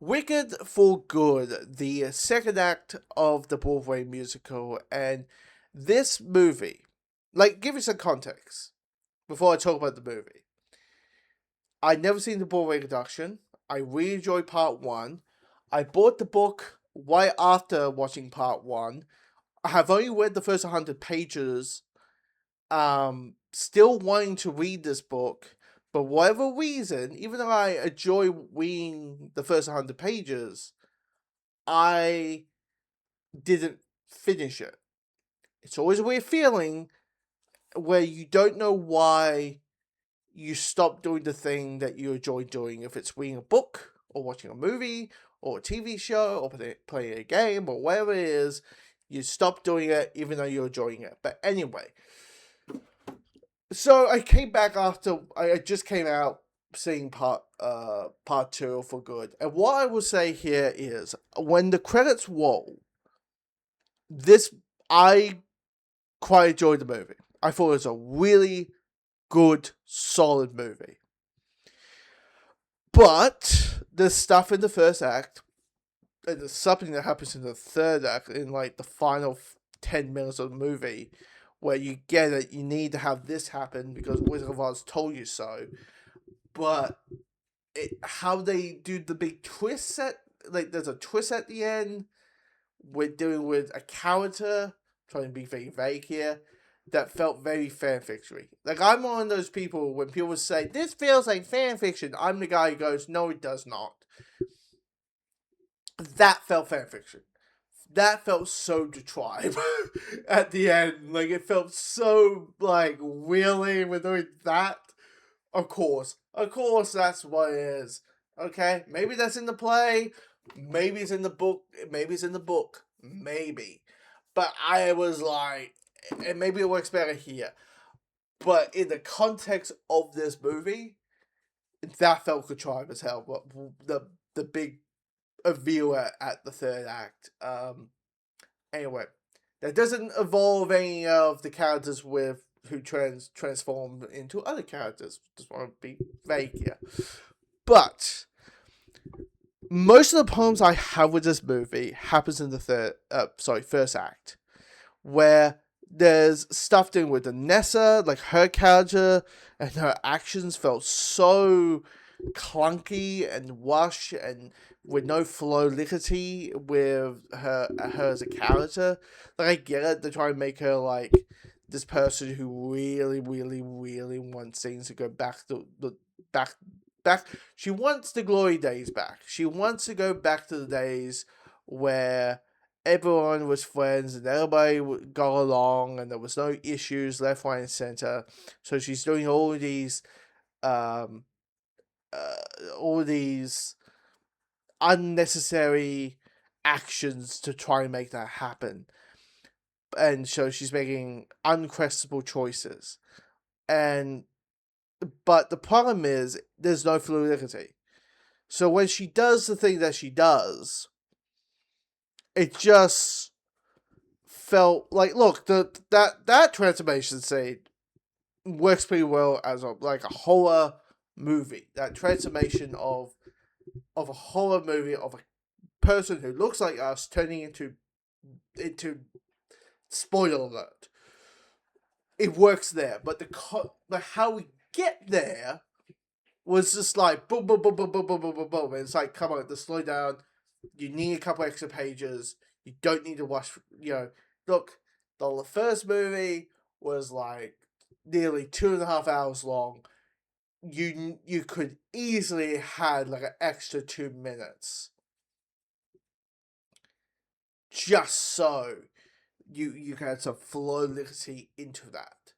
Wicked for Good, the second act of the Broadway musical, and this movie, give you some context before I talk about the movie. I'd never seen the Broadway production. I really enjoyed part one. I bought the book right after watching part one. I have only read the first 100 pages, still wanting to read this book, but whatever reason, even though I enjoy reading the first 100 pages, I didn't finish it. It's always a weird feeling where you don't know why you stop doing the thing that you enjoy doing. If it's reading a book, or watching a movie, or a TV show, or playing a game, or whatever it is, you stop doing it even though you're enjoying it. But anyway, so I came back after I just came out seeing part two for good. And what I will say here is when the credits roll, this I quite enjoyed the movie. I thought it was a really good, solid movie. But the stuff in the first act, and there's something that happens in the third act, in the final 10 minutes of the movie, where you get it, you need to have this happen because Wizard of Oz told you so. But how they do the big twist there's a twist at the end. We're dealing with a character, trying to be very vague here, that felt very fanfiction-y. I'm one of those people, when people say, this feels like fanfiction, I'm the guy who goes, no, it does not. That felt fanfiction. That felt so The Tribe at the end. It felt so, really, we're doing that? Of course, that's what it is. Okay, maybe that's in the play, maybe it's in the book, maybe. But I was like, and maybe it works better here. But in the context of this movie, that felt contrived as hell. But the big reveal at the third act. Anyway, that doesn't involve any of the characters who transform into other characters. Just want to be vague here. But most of the problems I have with this movie happens in the first act, where there's stuff doing with Nessa, her character and her actions felt so clunky and rushed and with no fluidity with her as a character. I get it, they're trying to make her this person who really, really, really wants things to go back to the back. She wants the glory days back. She wants to go back to the days where everyone was friends and everybody got along and there was no issues left, right, and center. So she's doing all these unnecessary actions to try and make that happen. And so she's making unquestionable choices. But the problem is there's no fluidity. So when she does the thing that she does, it just felt look, that transformation scene works pretty well as a horror movie. That transformation of a horror movie of a person who looks like us turning into spoiler alert. It works there, but how we get there was just boom, boom, boom, boom, boom, boom, boom, boom, boom. And it's come on, just slow down. You need a couple extra pages. You don't need to watch. Look, the first movie was nearly 2.5 hours long. You could easily had an extra 2 minutes, just so you can add some fluidity into that.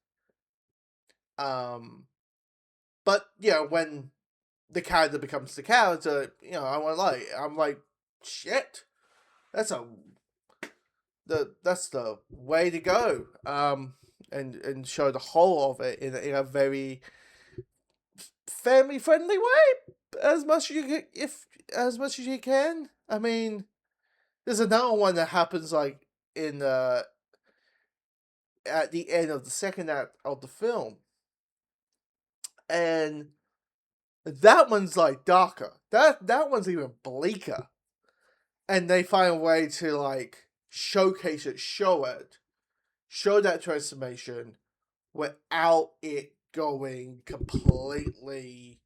But when the character becomes the character, I'm shit. That's the way to go. And show the whole of it in a very family friendly way, as much as you can. I mean, there's another one that happens in at the end of the second act of the film, and that one's darker. That one's even bleaker. And they find a way to like showcase it, show that transformation without it going completely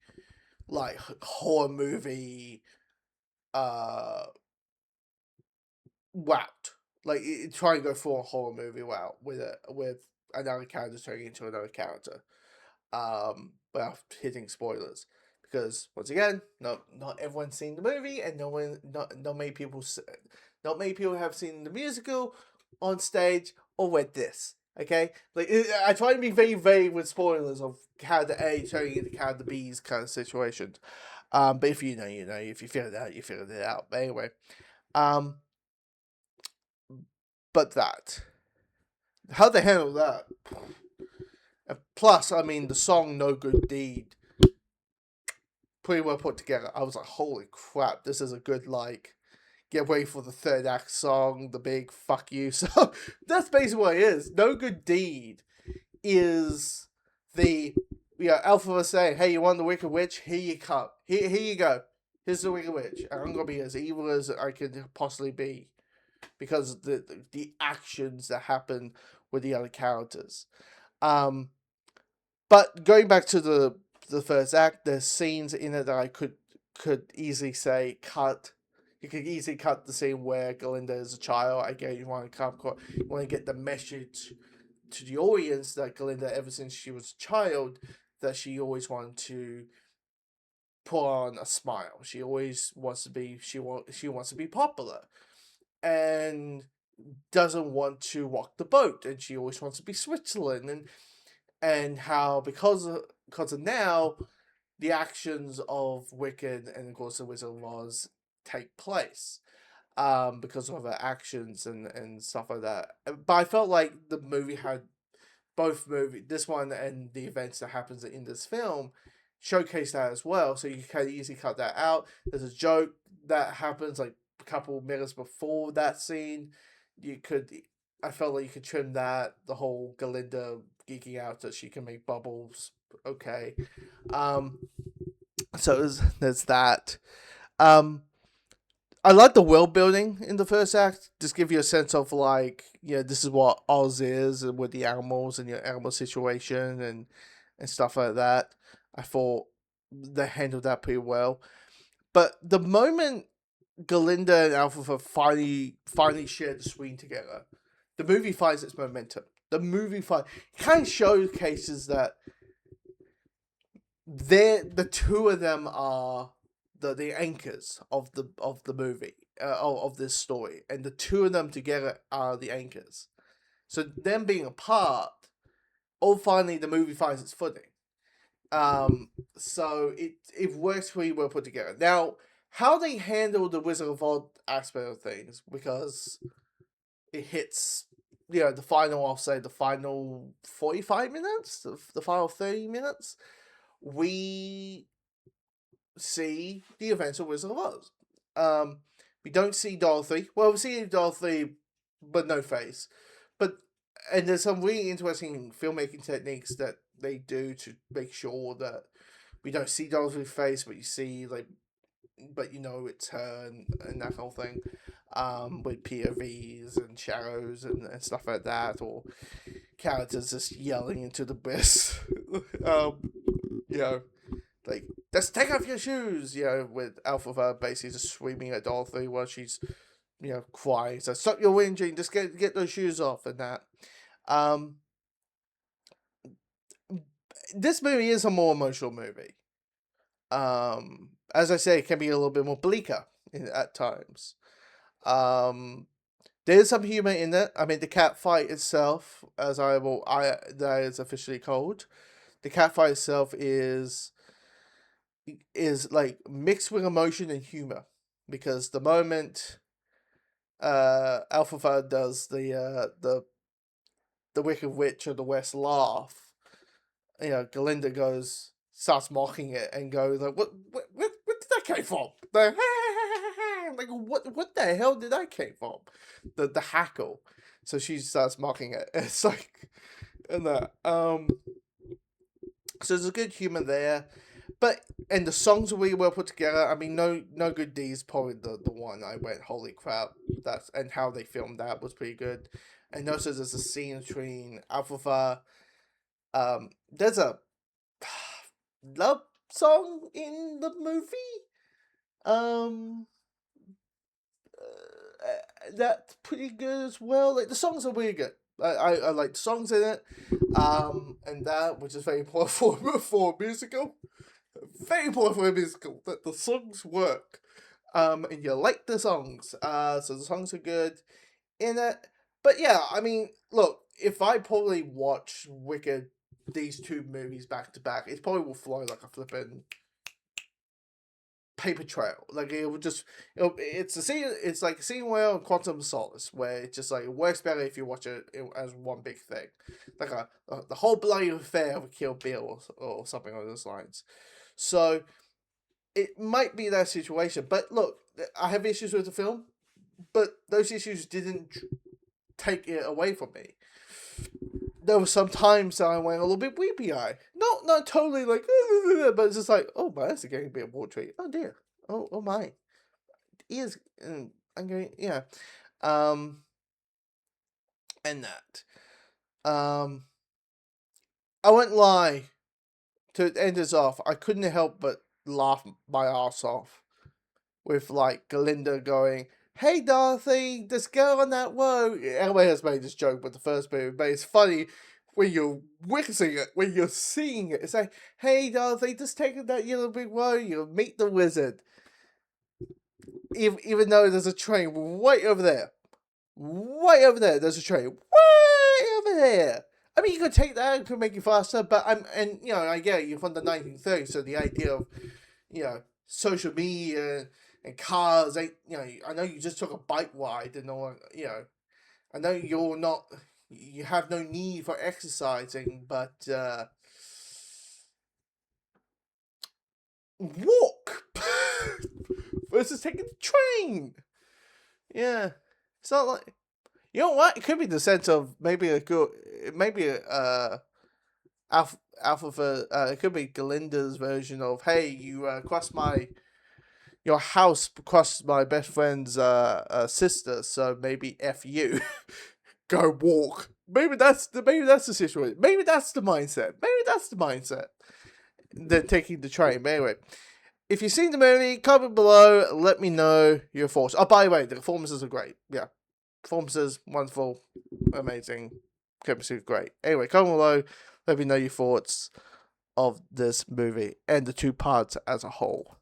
like horror movie route. Like try and go for a horror movie route with another character turning into another character. Without hitting spoilers. Because once again, not everyone's seen the movie, and not many people have seen the musical on stage or read this. Okay, like I try to be very vague with spoilers of character A turning into character B's kind of situations. But if you know, you know. If you figured it out, you figured it out. But anyway, um, but that how they handle that. And plus, I mean, the song "No Good Deed" pretty well put together. I was like, holy crap, this is a good, like, get ready for the third act song, the big fuck you. So that's basically what it is. No Good Deed is the, Alpha was saying, hey, you want the Wicked Witch? Here you come. Here you go. Here's the Wicked Witch. And I'm going to be as evil as I could possibly be. Because of the actions that happen with the other characters. But going back to the first act, there's scenes in it that I could easily say cut. You could easily cut the scene where Glinda is a child. Again, you want to get the message to the audience that Glinda, ever since she was a child, that she always wanted to put on a smile. She always wants to be she wants to be popular, and doesn't want to rock the boat, and she always wants to be Switzerland, and how because of now the actions of Wicked and of course the Wizard of Oz take place because of her actions and stuff like that. But I felt like the movie had this one and the events that happens in this film showcase that as well, so you can easily cut that out. There's a joke that happens like a couple minutes before that scene. I felt like you could trim that, the whole Galinda geeking out that she can make bubbles. Okay. So there's that. I like the world building in the first act. Just give you a sense of like, this is what Oz is, and with the animals and your animal situation and stuff like that. I thought they handled that pretty well. But the moment Galinda and Alpha finally shared the screen together, the movie finds its momentum. The movie kind of showcases that the two of them are the anchors of the movie, of this story, and the two of them together are the anchors. So them being apart, finally the movie finds its footing. So it works pretty well put together. Now, how they handle the Wizard of Oz aspect of things, because it hits, the final, I'll say the final 45 minutes, the final 30 minutes, we see the events of Wizard of Oz. We don't see Dorothy. Well, we see Dorothy, but no face. And there's some really interesting filmmaking techniques that they do to make sure that we don't see Dorothy's face, but you see but it's her and that whole thing. With POVs and shadows and stuff like that, or characters just yelling into the abyss. Like, let's take off your shoes, with Alpha basically just screaming at Dorothy while she's, crying. So stop your whinging, just get those shoes off and that. This movie is a more emotional movie. As I say, it can be a little bit more bleaker at times. There's some humor in it. I mean, the cat fight itself, that is officially called. The cat fight itself is like mixed with emotion and humor, because the moment Alpha does the Wicked Witch of the West laugh, Galinda starts mocking it and goes like, what did that came from? Like, what the hell did that came from? The hackle. So she starts mocking it. It's like, and so there's a good humor there, But and the songs are really well put together. I mean, no good deeds probably the one I went, holy crap, that's and how they filmed that was pretty good. And also there's a scene between Alpha. There's a love song in the movie. Um, that's pretty good as well. Like the songs are really good. I like the songs in it. And that which is very important for a musical. Very important for a musical that the songs work. And you like the songs. So the songs are good in it. But yeah, I mean, look, if I probably watch Wicked, these two movies back to back, it probably will flow like a flippin' paper trail. Like it would just, it's a scene. It's like a scene where Quantum of Solace, where it just like it works better if you watch it as one big thing, like the whole bloody affair of Kill Bill or something along those lines. So it might be that situation. But look, I have issues with the film, but those issues didn't take it away from me. There were some times that I went a little bit weepy eyed. Not totally like, but it's just like, oh my, that's getting a bit watery. Oh dear. Oh my. Ears. I'm going, yeah. And that. I won't lie. To end this off, I couldn't help but laugh my ass off with like Galinda going, "Hey Dorothy, this girl on that road." Everybody has made this joke with the first movie, but it's funny when you're witnessing it, when you're seeing it. It's like, "Hey Dorothy, just take that yellow big road, you'll meet the wizard." Even though there's a train right over there. Right over there, there's a train. Way over there. I mean, you could take that, it could make you faster, but I get it, you're from the 1930s, so the idea of, social media and cars, I know you just took a bike ride and all, I know you have no need for exercising, but, walk versus taking the train. Yeah. It's not like, you know what? It could be the sense of maybe it could be Galinda's version of, hey, you crossed your house crossed my best friend's sister, so maybe F you. Go walk. Maybe that's the situation. Maybe that's the mindset. Than taking the train. But anyway, if you've seen the movie, comment below. Let me know your thoughts. Oh, by the way, the performances are great. Yeah, performances wonderful, amazing, chemistry great. Anyway, comment below. Let me know your thoughts of this movie and the two parts as a whole.